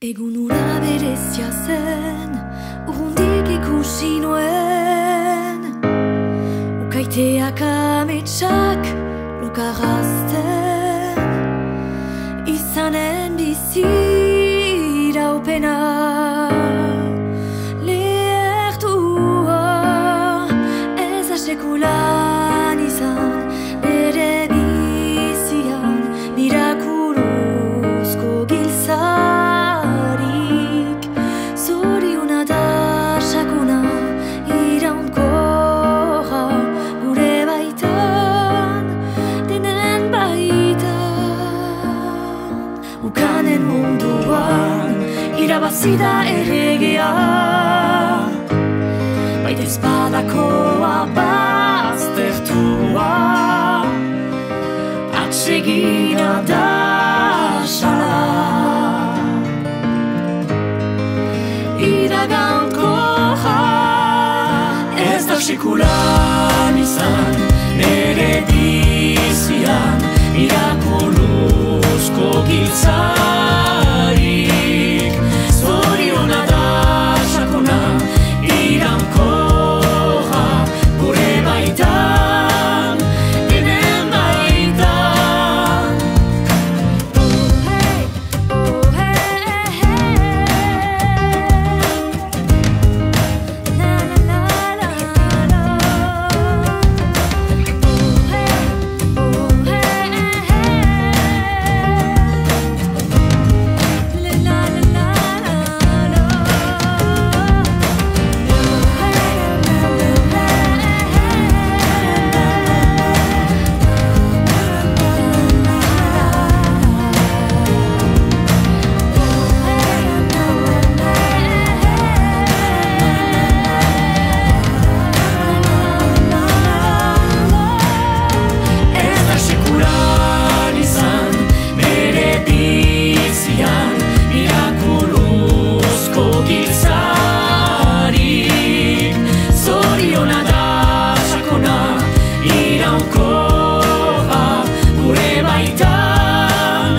Egun ura berezia zen, urrundik ikusi nuen, ukaiteak ametsak lokarrazten, izanen bizi iraupena, lehertua ez da sekulan izan, bere bizian mirakulozko giltzarik, zoriona da sakona iraunkorra gure baitan, denen baitan. Ukanen munduan irabazida erregea, baita ezpadakoa baztertua, atsegina da sala. Iragankorra ez da sekulan izan, nere bizian mirakulozko giltzarik, zoriona da sakona iragankorra gure baitan, denen baitan. Oh hey, oh hey, hey. La la la la la. Oh hey, oh hey, hey. La la la la la la. Ez da sekulan izan, nere bizian mirakulozko giltzarik, zoriona da sakona iraunkorra gure baitan,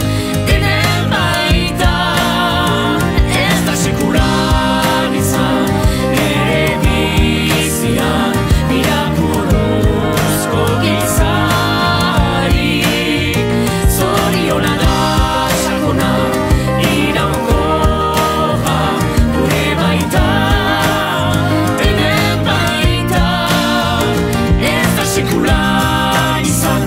denen baitan. Ez da sekulan izan, nere bizian mirakulozko giltzarik, zoriona da sakona iraunkorra gure baitan, denen baitan. Ez da sekulan izan.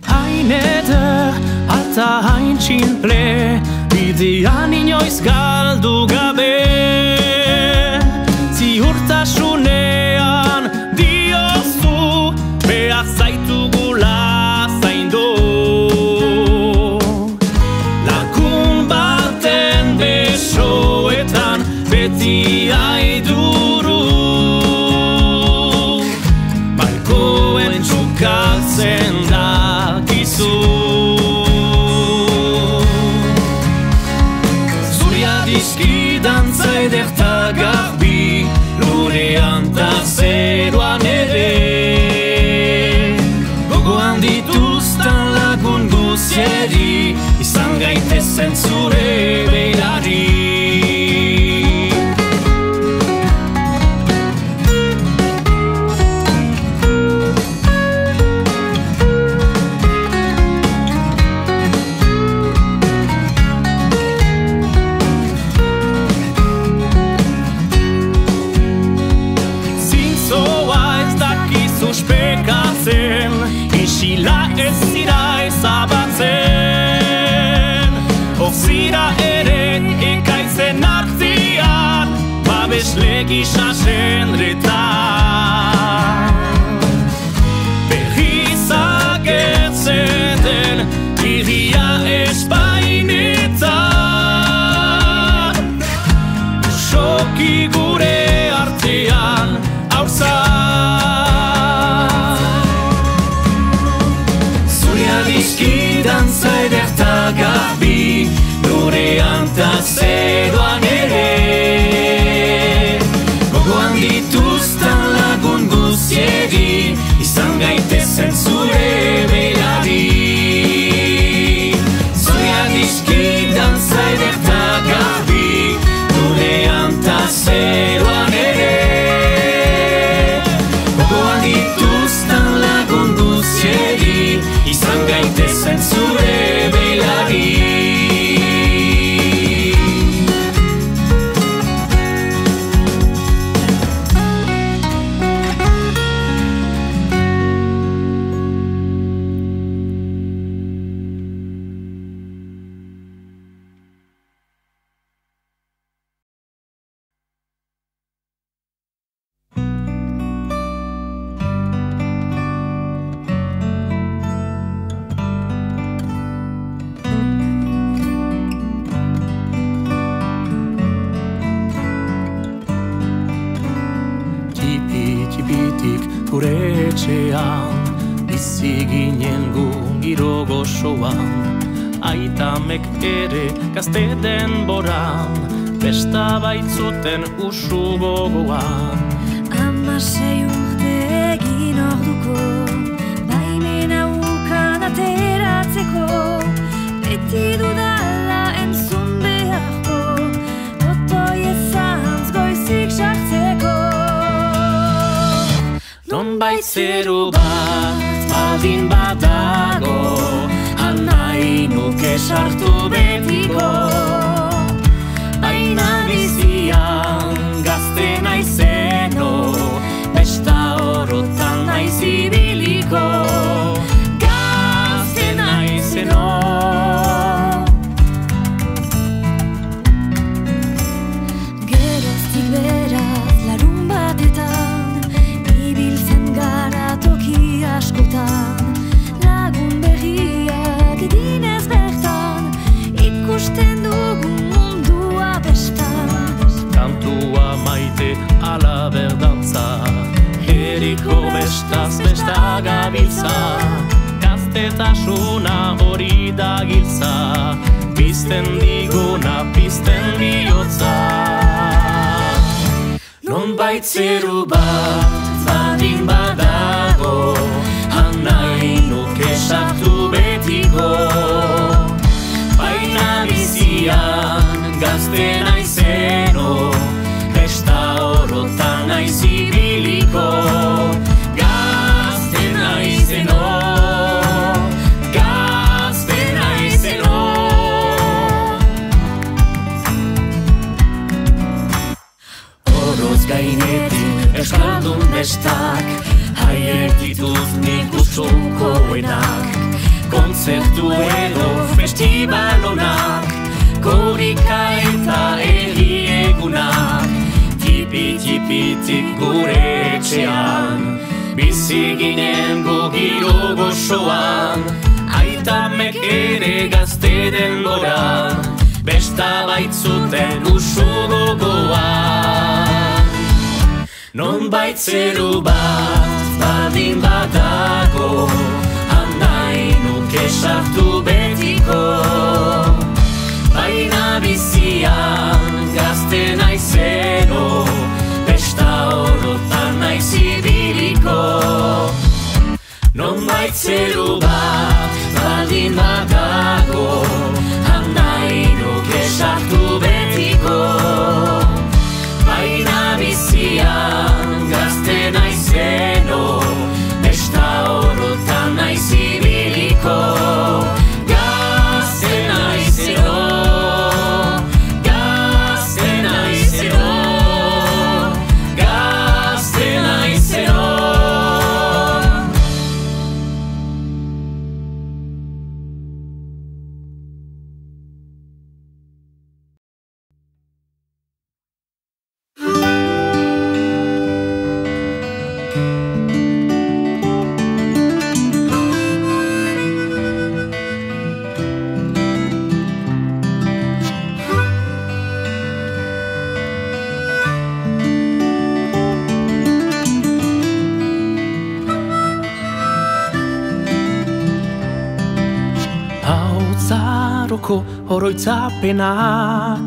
Hain eder eta hain txinple, bidean inoiz galdu gabe, ziurtasunean diozu behar zaitugula zaindu. Lagun baten besoetan beti aiduru, balkoen txukaltzen dakizu. Zuria dizki dantza ederta garbi, lurean ta zeroan ere, gogoan dituztan lagun guzieri, izan gaitezen zure beirari. Zintzoa ez dakizu spekatzen, isila ez zira ezabatzen, zira ere ekaitzen artean, babesle gisa sendretan. Berriz agertzen den iria Espainetan, soki gure artean hauza. tipitik gure etxean, bizi ginen gu giro gozoan, aitamek ere gazte denboran, besta baitzuten usu gogoan. 16 urte egin orduko, baimena ukan ateratzeko, beti dudala entzun beharko, otoi ezantz goizik sartzeko. Nonbait zeru bat baldin badago, nahi nuke sartu betiko, baina bizian gazte naizeno, besta orotan naiz ibiliko, gazte naizeno. Geroztik beraz larun batetan, ibiltzen gara toki askotan, lagun berriak edinez bertan, ikusten dugu mundua bestan. Kantua maite ala berdantza, heriko bestaz besta gabiltza, gaztetasuna hori da giltza, pizten diguna pizten bihotza. Nonbait zeru bat baldin badago, nahi nuke sartu betiko, baina bizian gazte naizeno, besta orotan naiz ibiliko, gazte naizeno, gazte naizeno. Oroz gainetik eskaldun bestak, haiek dituz nik usukoenak, kontzertu edo festivalonak, korika eta egiegunak, tipi-tipitik gure etxean, bizi ginen gu giro gozoan, aitamek ere gazte denboran, besta baitzuten usu gogoan. Nonbait zeru bat baldin badago, nahi nuke sartu betiko, baina bizian gazte naizeno, besta orotan naiz ibiliko. Nonbait zeru bat baldin badago, nahi nuke sartu betiko, baina bizian gazte naizeno, besta orotan naiz ibiliko, gazte naizeno, gazte naizeno, gazte naizeno. Hauzaroko oroitzapenak,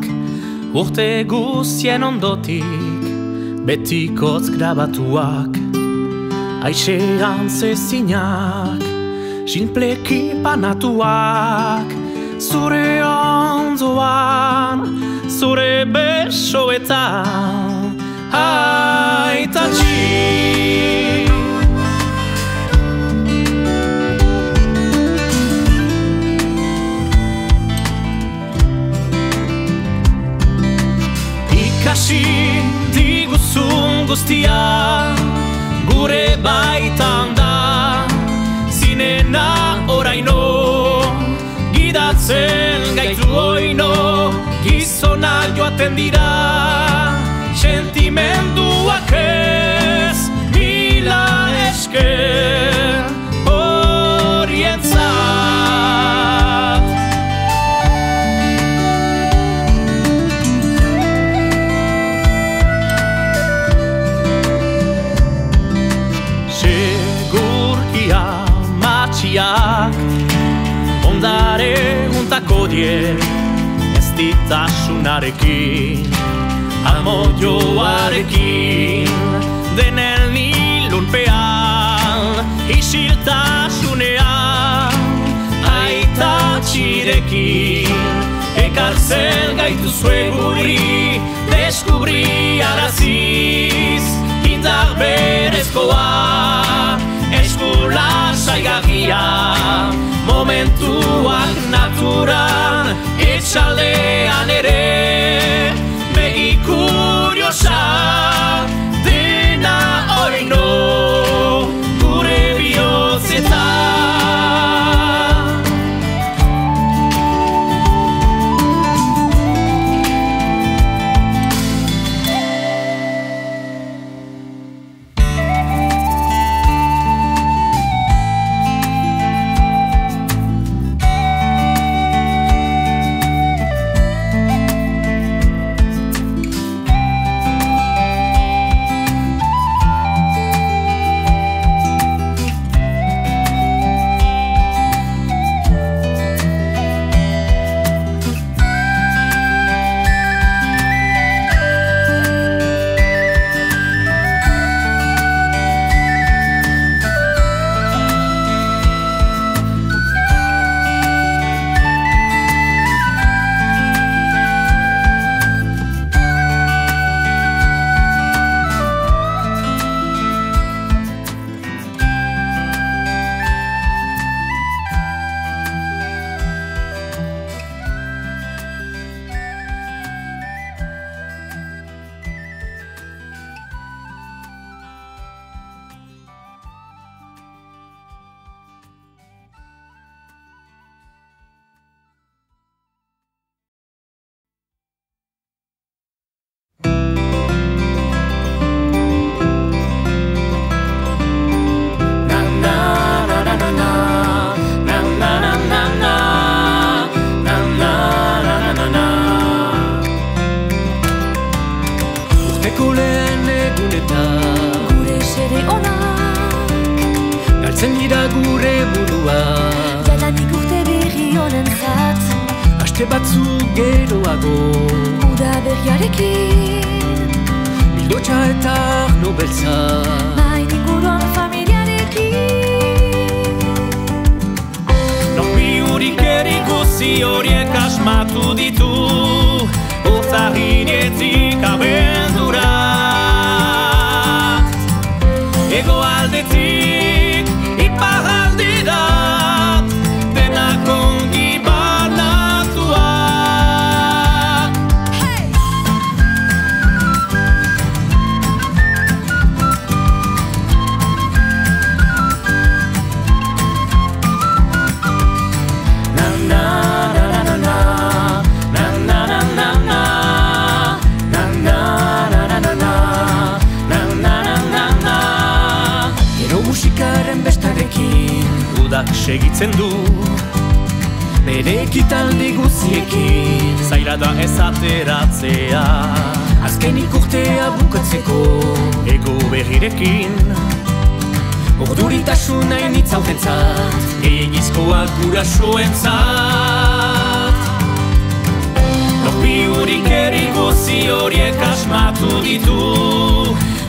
urte guztien ondotik, betikotz grabatuak, aixean zezinak, sinpleki banatuak, zure ondoan, zure besoetan, aitatxi. Ikasi diguzun guztia, gure baitan da, zinena oraino, gidatzen gaitu oino, gizona joaten dira, sentimenduak ez, mila esker, horientzat. botako die ez ditasunarekin, amodioarekin, denen ilunpean, isiltasunean, aitatxirekin, ekartzen gaituzue guri, deskubri araziz, indar berezkoa, eskula saigarria, momentuak naturan, etxaldean ere, begi kuriosa, dena oino, gure bihotzetan. Galtzen dira gure burua, jadanik urte berri honen zat, aste batzuk geroago, uda berriarekin, bildotxa eta arno beltza, main inguruan familiarekin. Norbi hurik erikusi horiek asmatu ditu, urtarrinetik abendura, hegoaldetik iparraldera, denak ongi banatuak. Na na na na na na, na na na na na, na na na na na na, na na na na na. gero musikaren bestarekin, Udak segitzen du, bere ekitaldi guziekin, zaila da ez ateratzea, azkenik urtea bukatzeko, ego berrirekin, urduritasun hain itzautentzat, gehiagizkoak gurasoentzat. Norbi hurik erikusi horiek asmatu ditu,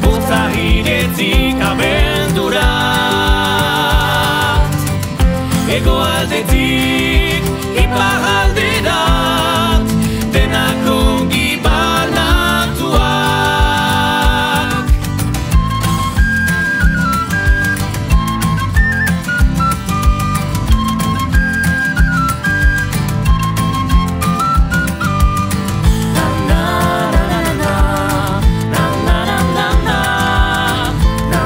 urtarrinetik abendura, hegoaldetik iparraldera, denak ongi banatuak. Na na na na na, na na na na na, na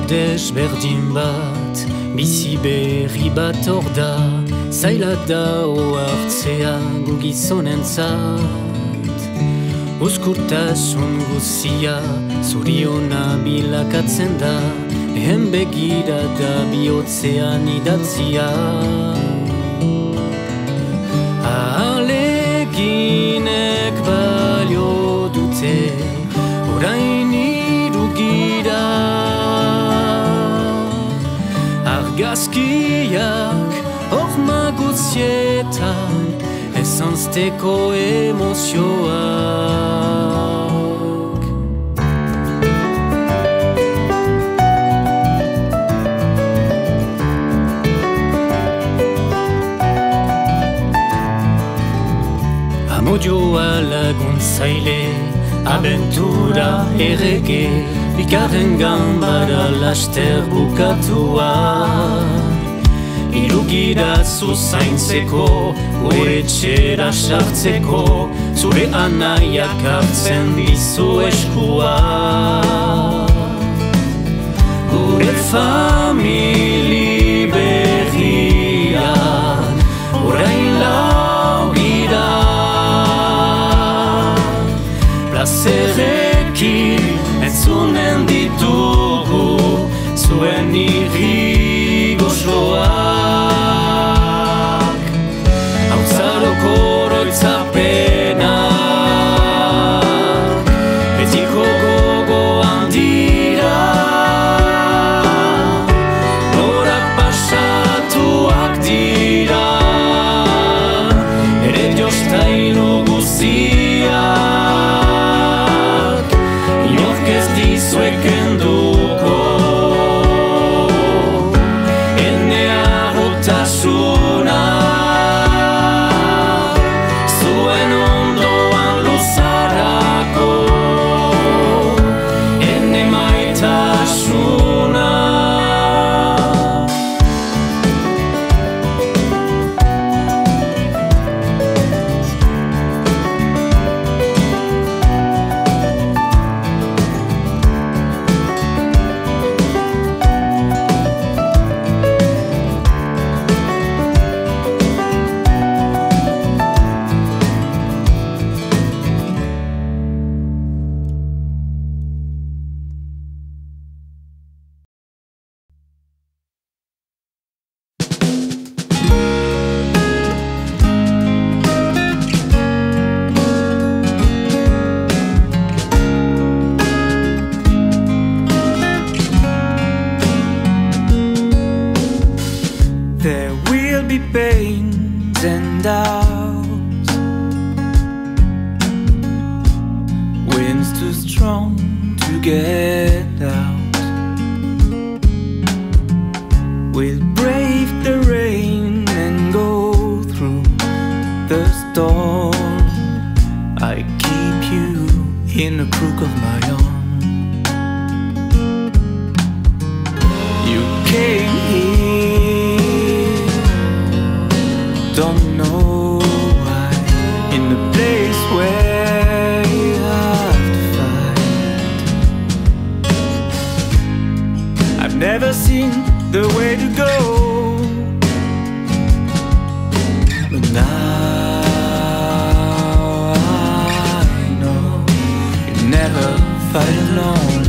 desberdin bat, bizi berri bat hor da, zaila da ohartzea gu gizonentzat. Uzkurtasun guzia, zuriona bilakatzen da, ehen begira da bihotzean idatzia. Ahaleginek balio dute, orain irugira. Argazkiak horma guzietan, esanzteko emozioak. Amodioa laguntzaile, abentura errege, bigarren ganbara laster bukatua. Irugira zuzaintzeko, gure etxera sartzeko, zure anaiak hartzen dizu eskua. Gure famili berrian, orain lau gira. Plazerekin entzunen ditugu, zuen irri gozoak. Hautzaroko oroitzapenak, betiko gogoan dira. Gora pasatuak dira, ere jostailu guziak, inork ez dizuek enduko. Zuen ondoan luzarako, ene maitasuna. There will be pains and doubts, winds too strong to get out. We'll brave the rain and go through the storm. I keep you in the crook of my arm. You came here, don't know why, in the place where you have to fight. I've never seen the way to go, but now I know you never fight alone.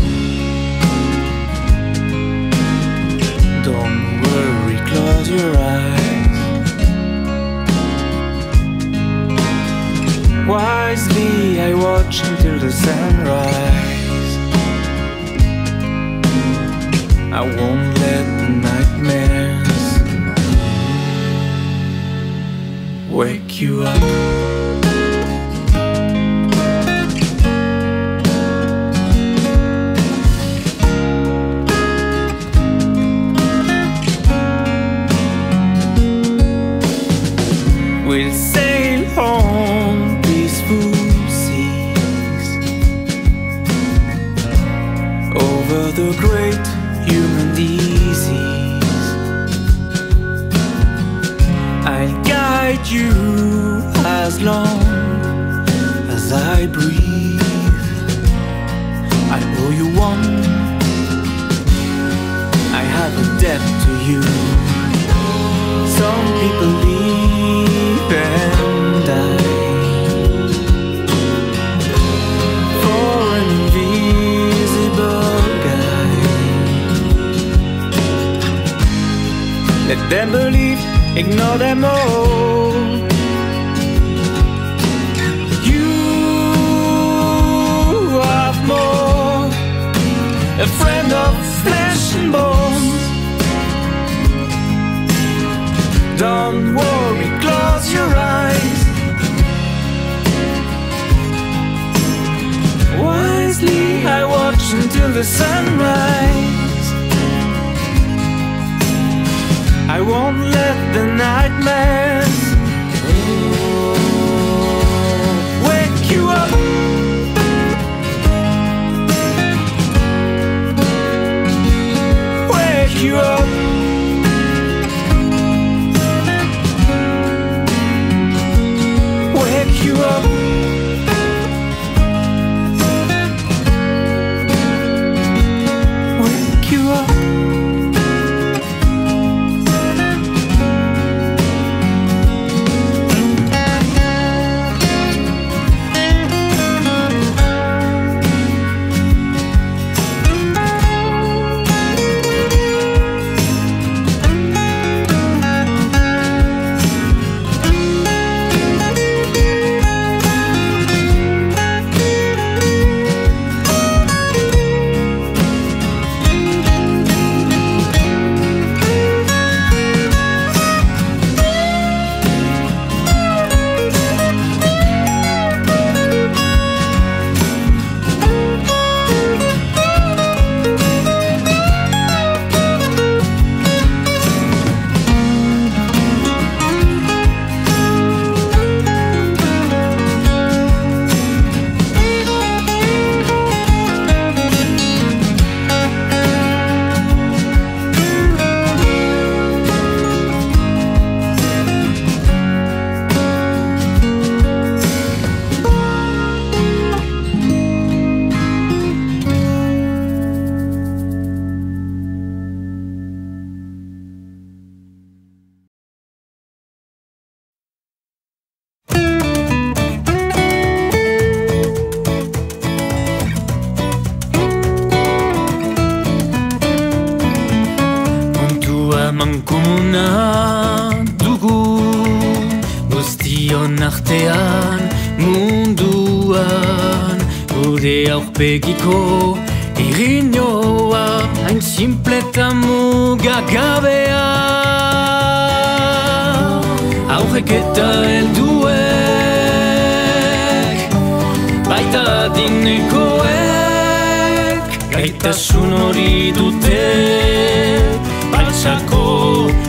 Don't worry, close your eyes. Wisely I watch until the sunrise. I won't let the nightmares wake you up. We'll sail on peaceful seas, over the great human disease. I'll guide you as long as I breathe. I owe you one, you. Some people leave and die for an invisible guy. Let them believe, ignore them all. You are more a friend of flesh and bones. Don't worry, close your eyes. Wisely I watch until the sunrise. I won't let the nightmares wake you up. Wake you up. Wake you up. Wake you up. Mankomuna dugu guztion artean munduan gure aurpegiko irinoa hain simple eta mugagabea aurrek eta helduek baita adinekoek gaitasun hori dute baltsako,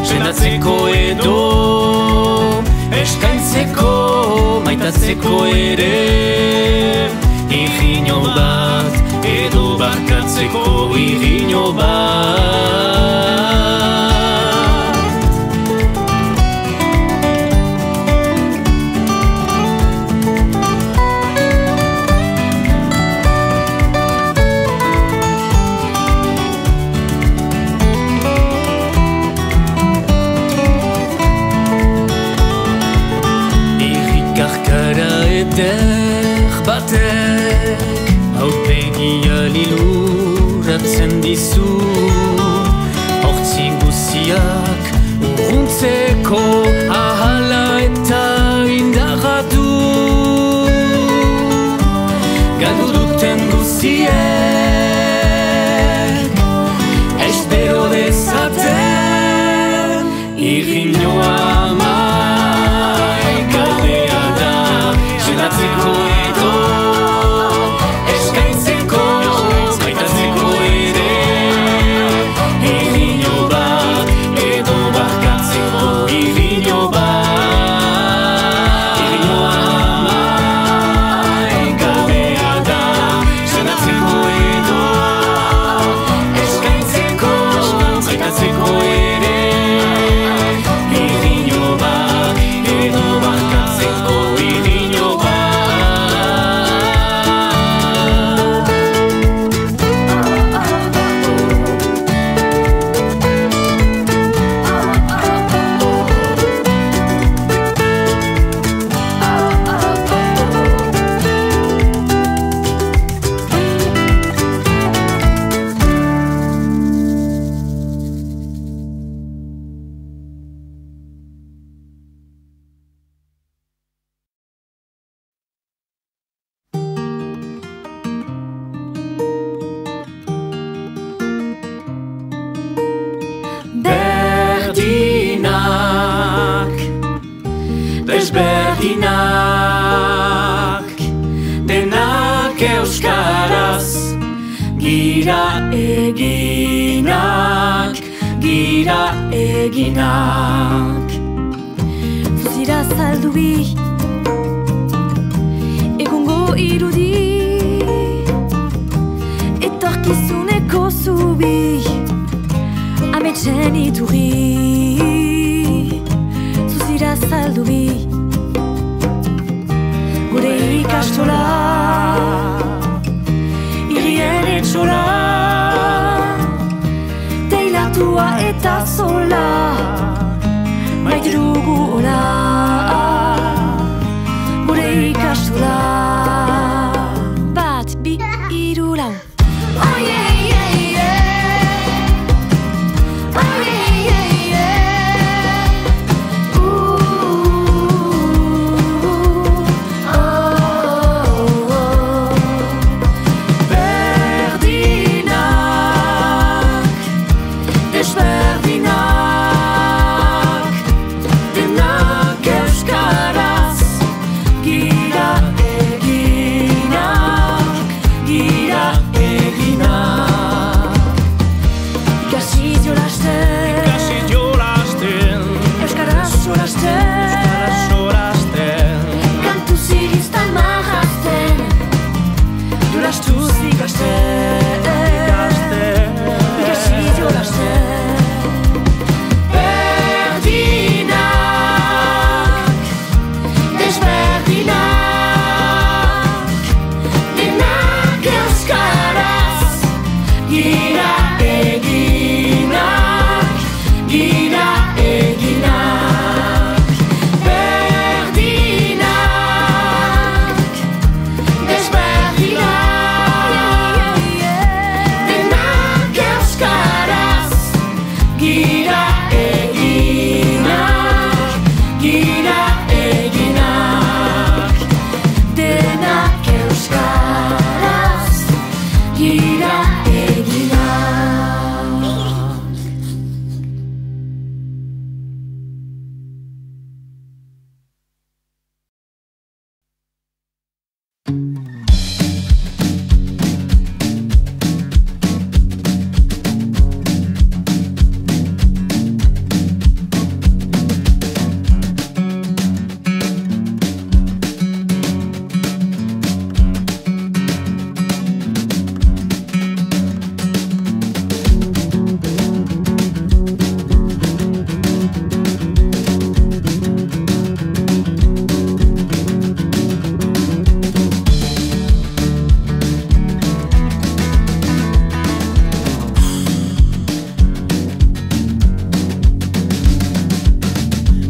sendatzeko edo eskaintzeko, maitatzeko ere irriño bat, edo barkatzeko irriño bat. Eder batek aurpegia liluratzen dizu hortzi guziak urruntzeko ahala eta indarra du galdu duten guziek espero dezaten irriñoa sendatzeko edo eskaintzeko maitatzeko ere irriño bat edo barkatzeko irriño bat irriñoa egabea da sendatzeko edo eskaintzeko maitatzeko ere desberdinak, denak euskaraz, gira eginak, gira eginak. Zuzira saldu bi, egungo irudi, etorkizuneko zubi, ametsen iturri. Zuzira saldu bi, gure ikastola, irien etxola, teilatua eta zola, maite dugu hola, gure ikastola. Bat, bi, hiru, lau. Oh yeah, yeah, yeah. Oh yeah, yeah, yeah. Ooh, oh, oh. Berdinak, desberdinak, denak euskaraz, gira eginak, gira eginak. Ikasi jolasten, euskaraz jolasten, kantu zigiztan marrazten, jolastuz ikasten, ikasi jolasten. Berdinak, desberdinak, denak euskaraz, gira eginak, gira eginak. Berdinak, desberdinak, denak euskaraz, gira eginak, gira eginak. Denak euskaraz, gira eginak.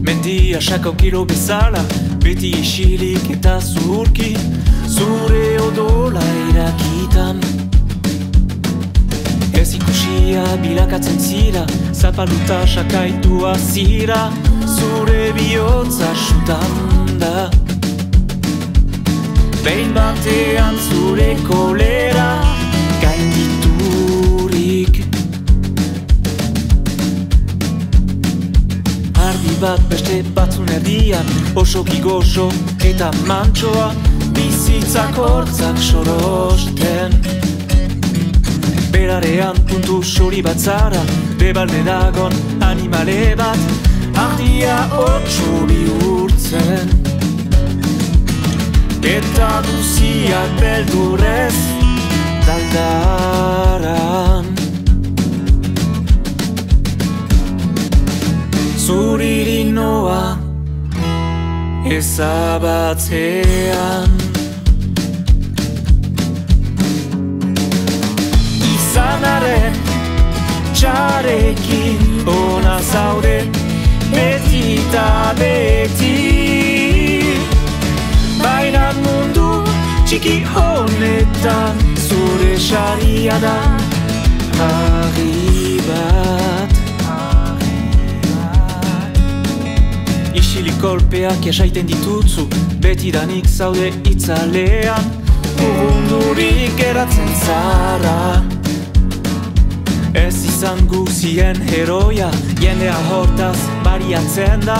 Mendia sako kilo bezala, beti isilik eta zuhurki, zure odola irakitan. Ez ikusia bilakatzen zira, zapaluta sakaitua zira, zure bihotza sutan da. Behin batean zure kolera gainditurik, ardi bat beste batzun erdian, osoki goxo eta mantsoa, bizitzak hortzak sorosten. Berarean puntu sori bat zara, debalde dagon animale bat, ardia otsu bihurtzen. Eta guziak beldurrez daldaran. Zuriri noa ezabatzean. Izanaren txarekin ona zaude, beti eta beti. Baina mundu txiki honetan zure saria da harri bat. Isilik kolpeak jasaiten ditutzu, betidanik zaude itzalean, urrundurik geratzen zara. Ez izan guzien heroia, jendea hortaz bariatzen da,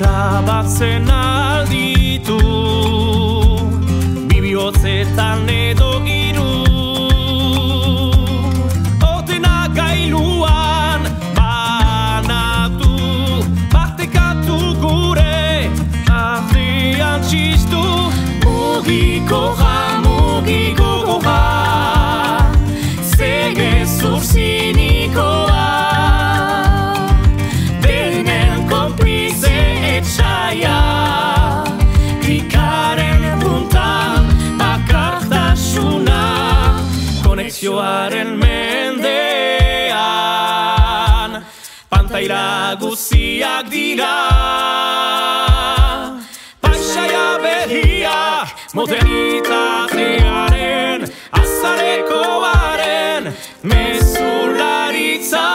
grabatzen alditu bihotzetan edo hiru otena gailuan banatu partekatu gure artean txistu mugiko gogoa zegezur zinikoa denen konplize etxaia klikaren puntan bakartasuna konexioaren mendean pantaila guziak dira paisaia berriak modernitatearen azarekoaren mezularitza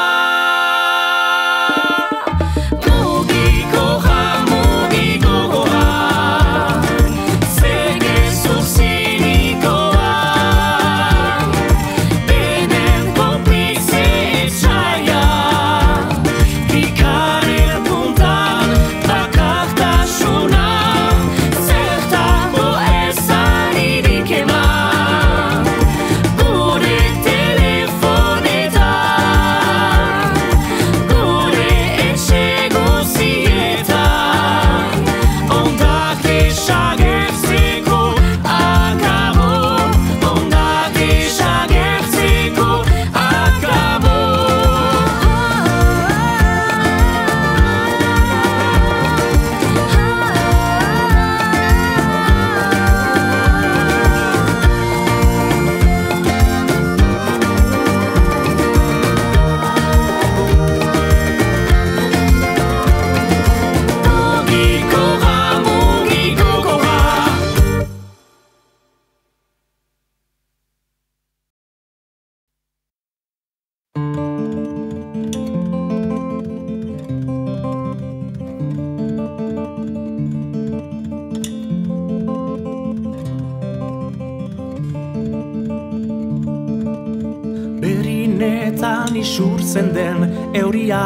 isurtzen den euria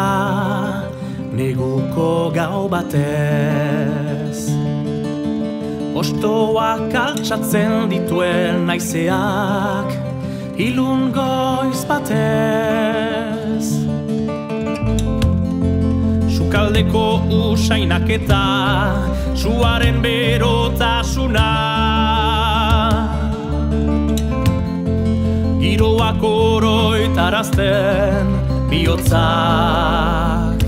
neguko gau batez ostoak altxatzen dituen naizeak ilun goiz batez sukaldeko usainak eta suaren berotasuna giroak oroitarazten bihotzak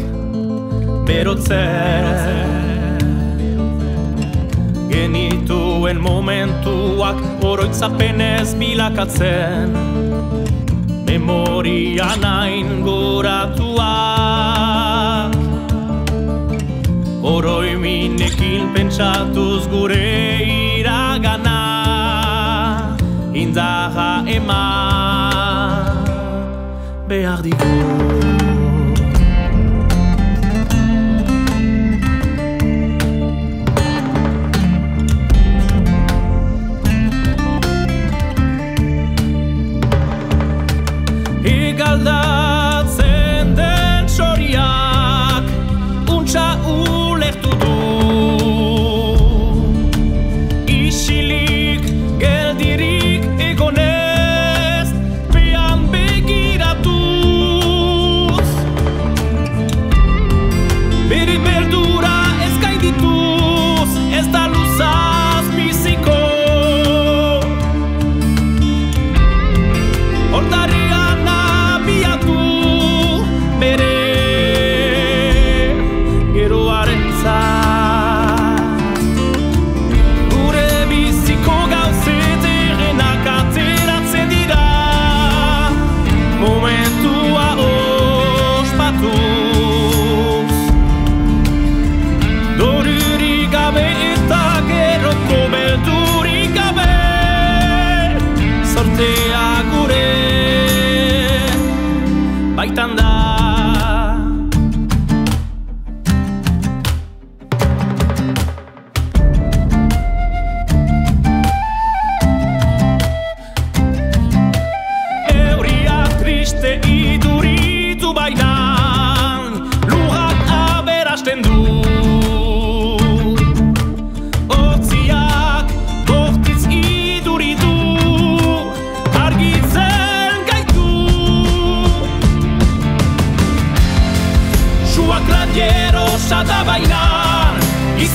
berotzen genituen momentuak oroitzapenez bilakatzen memorian hain goratuak oroiminekin pentsatuz gure iragana indarra eman behar digu Egaldatzen den txoriak untxa ulertu du isilik geldirik egonez pean begiratuz bere berdura ez gaindituz ez da luzaz biziko Hortarian abiatu bere geroarentzat gure biziko gauzeterenak ateratzen dira momentua ospatuz dorurik gabe eta geroko beldurik gabe sortea gure baitan da euria triste iduri baitan lurrak aberasten du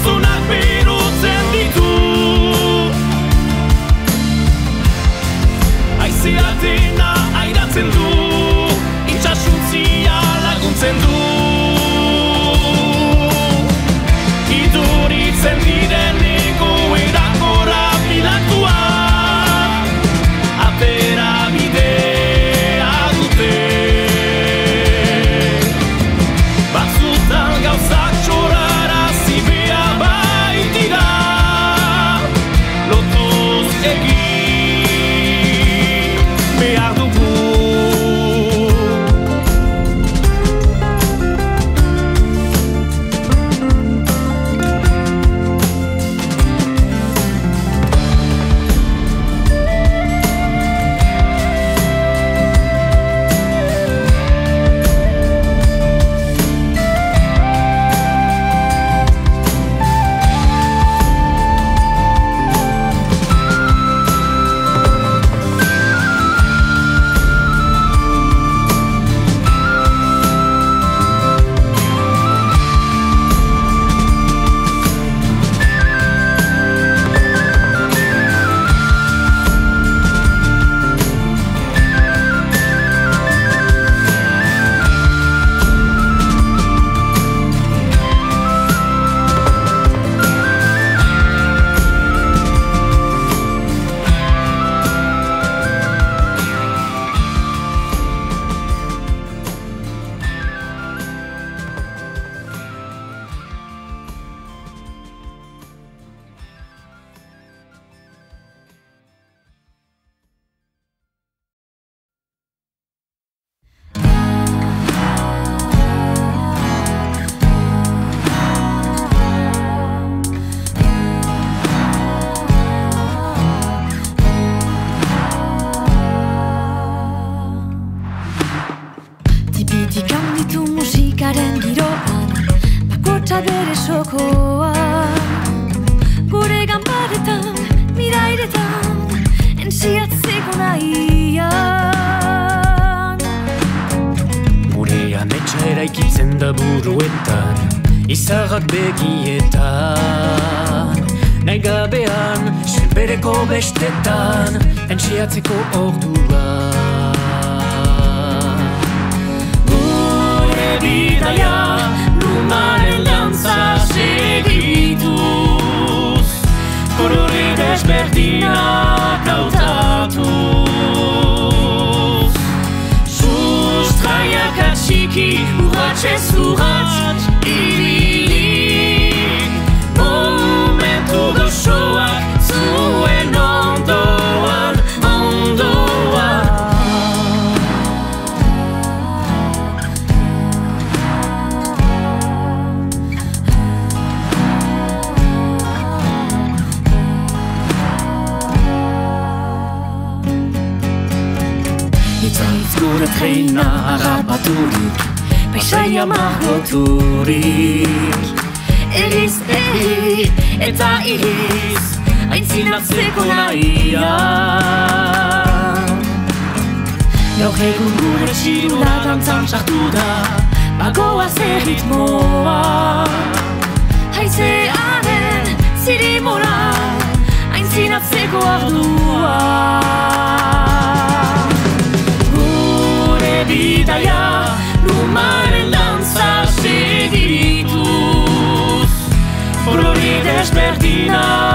gizonak berotzen ditu. Haizea dena airatzen du, itxasuntzia laguntzen du. Iduritzen diren egoerako rapilatua, atera bidea dute. Batzutan gauzak txorarazi behar baitira, lotuz egin behar dugu. Tipitik handitu musikaren giroan, bakotxa bere sokoa. Gure ganbaretan, mirairetan, entziatzeko nahian. Gurean etxa eraikitzen da buruetan, izarrak begietan. Nahi gabean, senpereko bestetan, entziatzeko orduan. Bidaia, lumaren dantza segituz, kolore desberdinak hautatuz. Sustraiak atxiki, urratxez urratx, ibilik, momentu gozoak zuen ondoan, ondoan. Gure trena harrapaturik, paisaia margoturik. Eriz, eri, eta iriz, aintzinatzeko nahia. Gaur egun gure txirula dantzan sartu da, bagoaz erritmoa. Haizearen zirimora, aintzinatzeko ardua. Bidaia, lumaren dantza segituz, kolore desberdinak